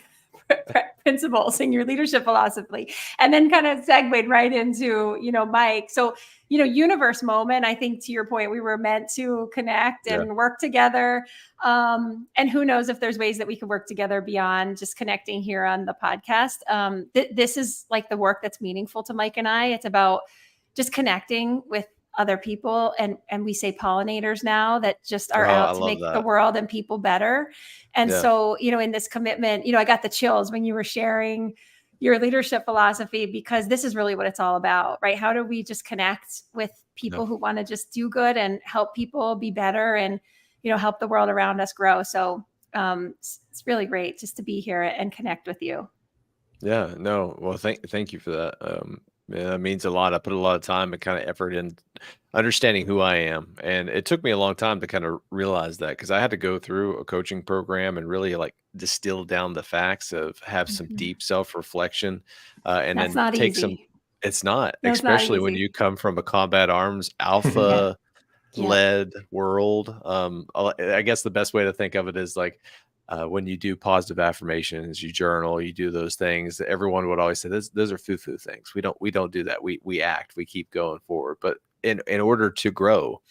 [SPEAKER 3] principles and your leadership philosophy, and then kind of segued right into, Mike. So, universe moment, I think to your point, we were meant to connect
[SPEAKER 1] Yeah.
[SPEAKER 3] and work together. And who knows if there's ways that we can work together beyond just connecting here on the podcast. This is like the work that's meaningful to Mike and I. It's about just connecting with other people, and we say pollinators now, that just are
[SPEAKER 1] Oh, I
[SPEAKER 3] out to
[SPEAKER 1] love
[SPEAKER 3] make the
[SPEAKER 1] that.
[SPEAKER 3] world and people better. And
[SPEAKER 1] Yeah.
[SPEAKER 3] so, in this commitment, I got the chills when you were sharing your leadership philosophy, because this is really what it's all about, right? How do we just connect with people
[SPEAKER 1] Yeah.
[SPEAKER 3] who want to just do good and help people be better, and help the world around us grow? So it's really great just to be here and connect with you.
[SPEAKER 1] Yeah, no. Well, thank you for that. Yeah, that means a lot. I put a lot of time and kind of effort in understanding who I am, and it took me a long time to kind of realize that, because I had to go through a coaching program and really like distill down the facts, of have some
[SPEAKER 3] Mhm.
[SPEAKER 1] deep self reflection, and
[SPEAKER 3] That's
[SPEAKER 1] then
[SPEAKER 3] not
[SPEAKER 1] take some.
[SPEAKER 3] easy.
[SPEAKER 1] It's not,
[SPEAKER 3] That's not
[SPEAKER 1] especially when
[SPEAKER 3] easy.
[SPEAKER 1] you come from a combat arms
[SPEAKER 3] Yeah.
[SPEAKER 1] alpha
[SPEAKER 3] Yeah.
[SPEAKER 1] led world. I guess the best way to think of it is like, when you do positive affirmations, you journal, you do those things. Everyone would always say, those are foo-foo things. We don't do that. We act. We keep going forward. But in order to grow,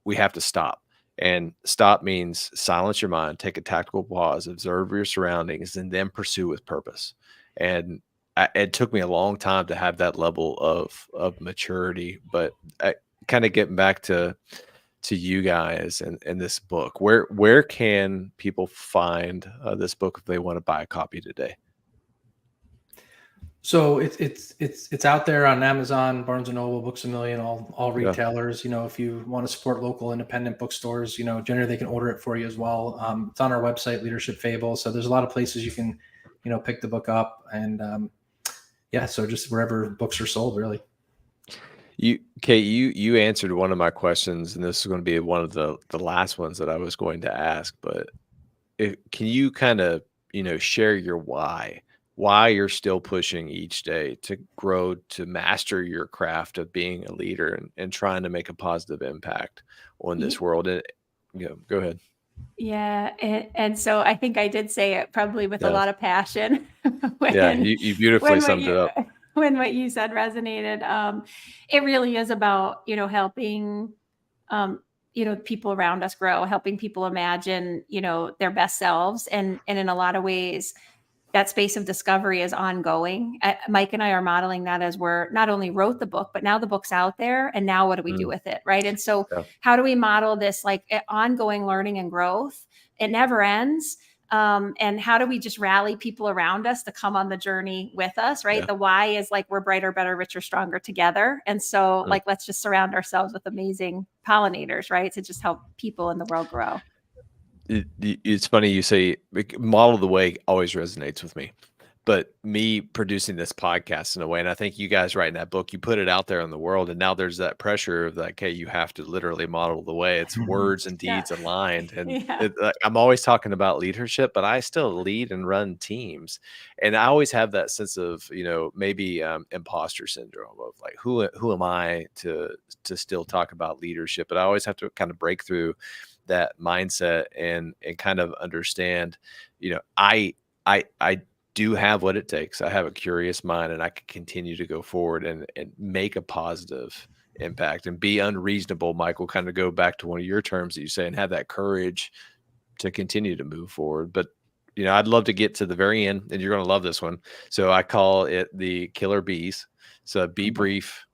[SPEAKER 1] we have to stop. And stop means silence your mind, take a tactical pause, observe your surroundings, and then pursue with purpose. And it took me a long time to have that level of maturity. But I kind of getting back to you guys and this book. Where can people find this book if they want to buy a copy today?
[SPEAKER 2] So it's out there on Amazon, Barnes and Noble, Books a Million, all
[SPEAKER 1] Yeah.
[SPEAKER 2] retailers. If you want to support local independent bookstores, generally they can order it for you as well. It's on our website, Leadership Fable. So there's a lot of places you can, pick the book up, and yeah, so just wherever books are sold, really.
[SPEAKER 1] Kate, you answered one of my questions, and this is going to be one of the last ones that I was going to ask. But can you kind of share your why you're still pushing each day to grow, to master your craft of being a leader, and trying to make a positive impact on this
[SPEAKER 3] Ye-
[SPEAKER 1] world? And go ahead.
[SPEAKER 3] Yeah. And so I think I did say it probably with a
[SPEAKER 1] Yeah,
[SPEAKER 3] lot of passion
[SPEAKER 1] yeah,
[SPEAKER 3] when,
[SPEAKER 1] you beautifully
[SPEAKER 3] when what
[SPEAKER 1] summed it
[SPEAKER 3] you,
[SPEAKER 1] up.
[SPEAKER 3] when what you said resonated. It really is about, helping, people around us grow, helping people imagine, their best selves. And in a lot of ways, that space of discovery is ongoing. Mike and I are modeling that as we're not only wrote the book, but now the book's out there, and now what do we do
[SPEAKER 1] Mm,
[SPEAKER 3] with it, right? And so,
[SPEAKER 1] yeah,
[SPEAKER 3] how do we model this like ongoing learning and growth? It never ends. And how do we just rally people around us to come on the journey with us, right?
[SPEAKER 1] yeah.
[SPEAKER 3] The why is like, we're brighter, better, richer, stronger together. And so,
[SPEAKER 1] Mm.
[SPEAKER 3] like, let's just surround ourselves with amazing pollinators, right? To just help people in the world grow.
[SPEAKER 1] It's funny you say model the way always resonates with me. But me producing this podcast in a way, and I think you guys writing that book, you put it out there in the world, and now there's that pressure of like, hey, you have to literally model the way. It's words and
[SPEAKER 3] Yeah.
[SPEAKER 1] deeds aligned, and
[SPEAKER 3] Yeah.
[SPEAKER 1] I'm always talking about leadership, but I still lead and run teams, and I always have that sense of maybe imposter syndrome of like, who am I to still talk about leadership? But I always have to kind of break through that mindset and kind of understand, I do have what it takes. I have a curious mind, and I can continue to go forward and make a positive impact and be unreasonable. Michael, kind of go back to one of your terms that you say, and have that courage to continue to move forward. But I'd love to get to the very end, and you're going to love this one. So I call it the killer bees. So be brief,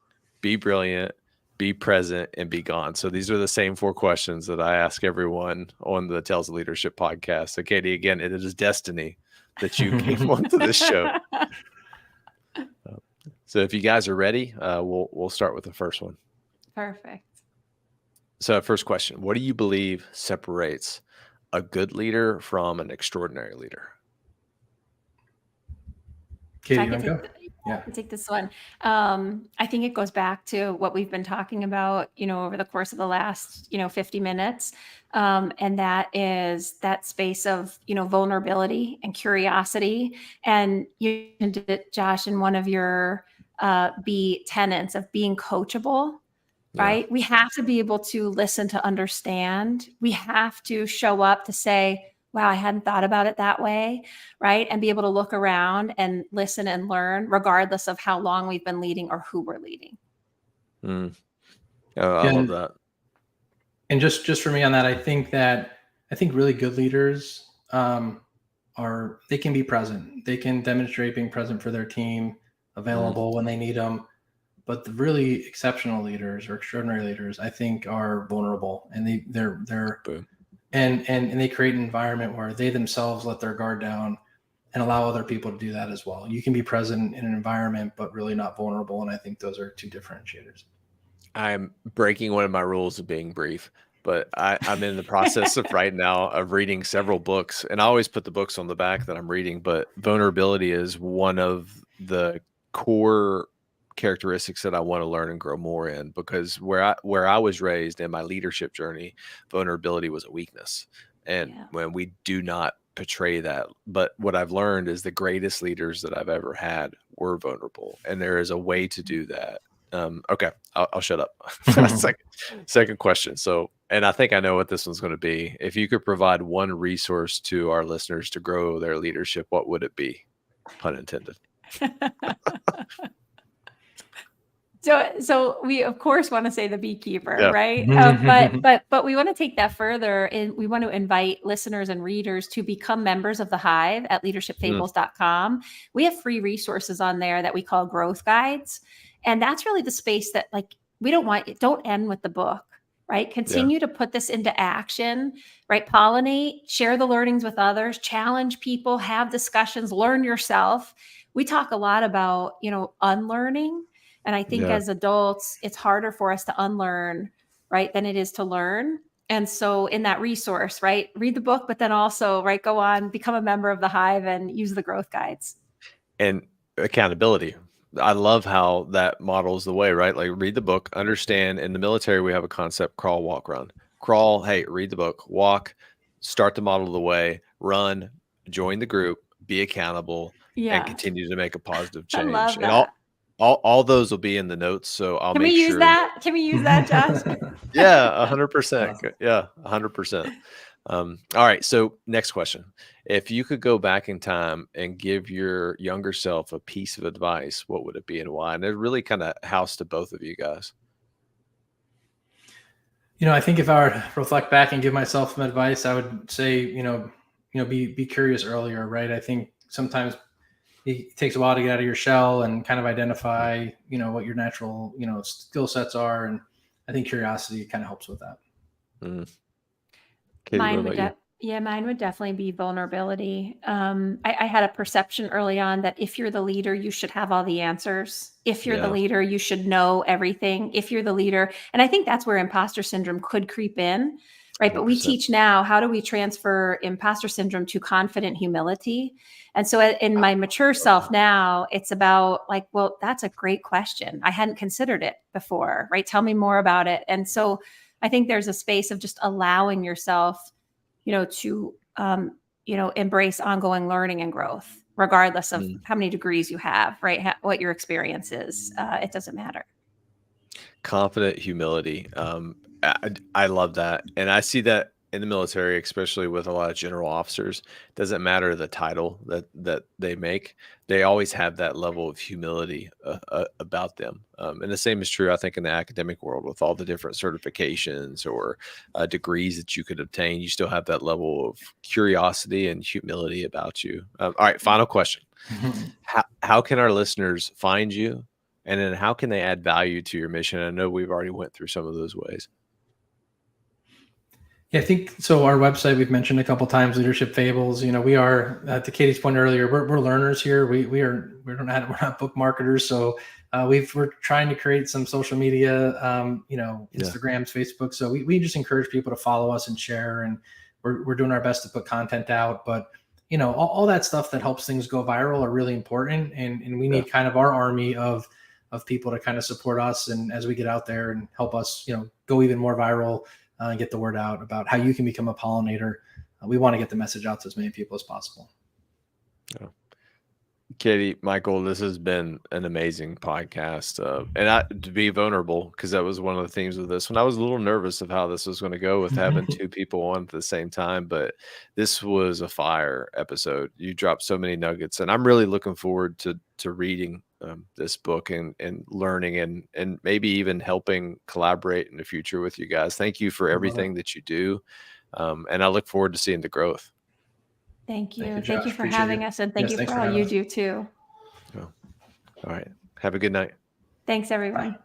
[SPEAKER 1] be brilliant, be present, and be gone. So these are the same 4 questions that I ask everyone on the Tales of Leadership podcast. So Katie, again, it is destiny that you came onto this show. So if you guys are ready, we'll start with the first one.
[SPEAKER 3] Perfect.
[SPEAKER 1] So first question, what do you believe separates a good leader from an extraordinary leader?
[SPEAKER 3] So
[SPEAKER 2] Katie,
[SPEAKER 3] I
[SPEAKER 2] you
[SPEAKER 3] could
[SPEAKER 2] want to
[SPEAKER 3] take
[SPEAKER 2] go?
[SPEAKER 3] the, yeah, I
[SPEAKER 2] Yeah.
[SPEAKER 3] could take this one. I think it goes back to what we've been talking about, over the course of the last, 50 minutes. And that is that space of, vulnerability and curiosity. And you mentioned it, Josh, in one of your B tenets of being coachable.
[SPEAKER 1] Yeah.
[SPEAKER 3] Right? We have to be able to listen to understand. We have to show up to say, wow, I hadn't thought about it that way, right? And be able to look around and listen and learn, regardless of how long we've been leading or who we're leading.
[SPEAKER 1] Mm. Oh, I
[SPEAKER 2] Yeah,
[SPEAKER 1] love that.
[SPEAKER 2] and just for me on that, I think really good leaders they can be present. They can demonstrate being present for their team,
[SPEAKER 1] Mm.
[SPEAKER 2] available when they need them. But the really exceptional leaders or extraordinary leaders, I think, are vulnerable, and they're
[SPEAKER 1] Boom.
[SPEAKER 2] and they create an environment where they themselves let their guard down and allow other people to do that as well. You can be present in an environment, but really not vulnerable, and I think those are two differentiators.
[SPEAKER 1] I'm breaking one of my rules of being brief, but I'm in the process of right now of reading several books, and I always put the books on the back that I'm reading, but vulnerability is one of the core characteristics that I want to learn and grow more in, because where I was raised in my leadership journey, vulnerability was a weakness. And
[SPEAKER 3] Yeah.
[SPEAKER 1] when we do not portray that, but what I've learned is the greatest leaders that I've ever had were vulnerable, and there is a way to do that. Okay, I'll shut up. Second question. So, and I think I know what this one's going to be. If you could provide one resource to our listeners to grow their leadership, what would it be? Pun intended.
[SPEAKER 3] So we of course want to say the Beekeeper,
[SPEAKER 1] Yeah.
[SPEAKER 3] right? But we want to take that further, and we want to invite listeners and readers to become members of the Hive at
[SPEAKER 1] Mm,
[SPEAKER 3] leadershipfables.com. We have free resources on there that we call growth guides, and that's really the space that, like, we don't end with the book, right?
[SPEAKER 1] yeah.
[SPEAKER 3] Continue to put this into action, right? Pollinate, share the learnings with others, challenge people, have discussions, learn yourself. We talk a lot about, unlearning. And I think
[SPEAKER 1] Yeah.
[SPEAKER 3] as adults, it's harder for us to unlearn, right, than it is to learn. And so in that resource, right, read the book, but then also, right, go on, become a member of the Hive and use the growth guides.
[SPEAKER 1] And accountability. I love how that models the way, right? Like, read the book, understand. In the military, we have a concept: crawl, walk, run. Crawl, hey, read the book. Walk, start to model the way. Run, join the group, be accountable, and
[SPEAKER 3] Yeah,
[SPEAKER 1] continue to make a positive
[SPEAKER 3] I
[SPEAKER 1] change.
[SPEAKER 3] love
[SPEAKER 1] And
[SPEAKER 3] that.
[SPEAKER 1] all those will be in the notes. So I'll
[SPEAKER 3] Can we
[SPEAKER 1] make
[SPEAKER 3] use
[SPEAKER 1] sure.
[SPEAKER 3] that? Can we use that, Josh?
[SPEAKER 1] Yeah, 100%.
[SPEAKER 2] Awesome.
[SPEAKER 1] Yeah, 100%. All right. So, next question: if you could go back in time and give your younger self a piece of advice, what would it be and why? And it really kind of house to both of you guys.
[SPEAKER 2] I think if I were to reflect back and give myself some advice, I would say, be curious earlier, right? I think sometimes it takes a while to get out of your shell and kind of identify, what your natural, skill sets are. And I think curiosity kind of helps with that.
[SPEAKER 1] Mm. Katie, what
[SPEAKER 3] Mine would
[SPEAKER 1] about you?
[SPEAKER 3] mine would definitely be vulnerability. I had a perception early on that if you're the leader, you should have all the answers. If you're the
[SPEAKER 1] Yeah,
[SPEAKER 3] leader, you should know everything. If you're the leader, and I think that's where imposter syndrome could creep in, right? But we
[SPEAKER 1] 100%.
[SPEAKER 3] teach now, how do we transfer imposter syndrome to confident humility? And so in my mature self now, it's about, like, well, that's a great question. I hadn't considered it before, right? Tell me more about it. And so I think there's a space of just allowing yourself, to embrace ongoing learning and growth, regardless of
[SPEAKER 1] Mm.
[SPEAKER 3] how many degrees you have, right? What your experience is, it doesn't matter.
[SPEAKER 1] Confident humility. I love that, and I see that in the military, especially with a lot of general officers. Doesn't matter the title that they make; they always have that level of humility about them. And the same is true, I think, in the academic world with all the different certifications or degrees that you could obtain. You still have that level of curiosity and humility about you. All right, final question: how can our listeners find you? And then how can they add value to your mission? I know we've already went through some of those ways.
[SPEAKER 2] Yeah, I think so. Our website, we've mentioned a couple times, Leadership Fables. We are, to Katie's point earlier, we're learners here. We're not book marketers. So we're trying to create some social media,
[SPEAKER 1] Yeah.
[SPEAKER 2] Instagrams, Facebook. So we just encourage people to follow us and share, and we're doing our best to put content out. But all that stuff that helps things go viral are really important, and we
[SPEAKER 1] Yeah.
[SPEAKER 2] need kind of our army of people to kind of support us, and as we get out there and help us, go even more viral. And get the word out about how you can become a pollinator. We want to get the message out to as many people as possible.
[SPEAKER 1] Yeah. Katie, Michael, this has been an amazing podcast. To be vulnerable, because that was one of the themes of this one. I was a little nervous of how this was going to go with having two people on at the same time, but this was a fire episode. You dropped so many nuggets, and I'm really looking forward to reading this book and learning and maybe even helping collaborate in the future with you guys. Thank you for everything that you do, and I look forward to seeing the growth.
[SPEAKER 3] Thank you.
[SPEAKER 2] Josh.
[SPEAKER 3] Thank you for
[SPEAKER 2] Appreciate
[SPEAKER 3] having
[SPEAKER 2] it.
[SPEAKER 3] us, and thank
[SPEAKER 2] Yes,
[SPEAKER 3] you
[SPEAKER 2] thanks
[SPEAKER 3] for
[SPEAKER 2] for
[SPEAKER 3] all
[SPEAKER 2] having
[SPEAKER 3] you
[SPEAKER 2] us.
[SPEAKER 3] do too.
[SPEAKER 1] Oh, all right. Have a good night.
[SPEAKER 3] Thanks, everyone.